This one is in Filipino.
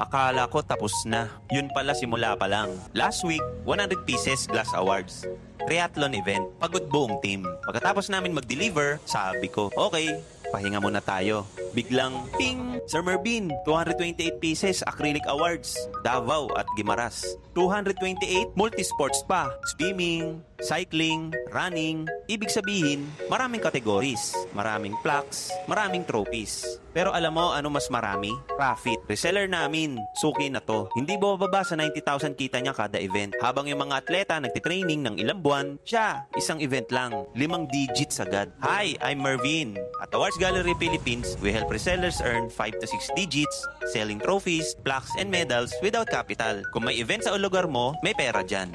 Akala ko tapos na. Yun pala simula pa lang. Last week, 100 pieces glass awards. Triathlon event. Pagod buong team. Pagkatapos namin mag-deliver, sabi ko, okay, pahinga muna tayo. Biglang, ping! Sir Mervin, 228 pieces acrylic awards. Davao at Gimaras. 228 multisports pa. Swimming, cycling, running. Ibig sabihin, maraming categories, maraming plaques, maraming trophies. Pero alam mo ano mas marami? Profit. Reseller namin, suki na to. Hindi bababa sa 90,000 kita niya kada event. Habang yung mga atleta nagtitraining ng ilang buwan, siya, isang event lang. 5 digits agad. Hi, I'm Mervin. At Awards Gallery Philippines, we help resellers earn 5 to 6 digits, selling trophies, plaques, and medals without capital. Kung may event sa lugar mo, may pera dyan.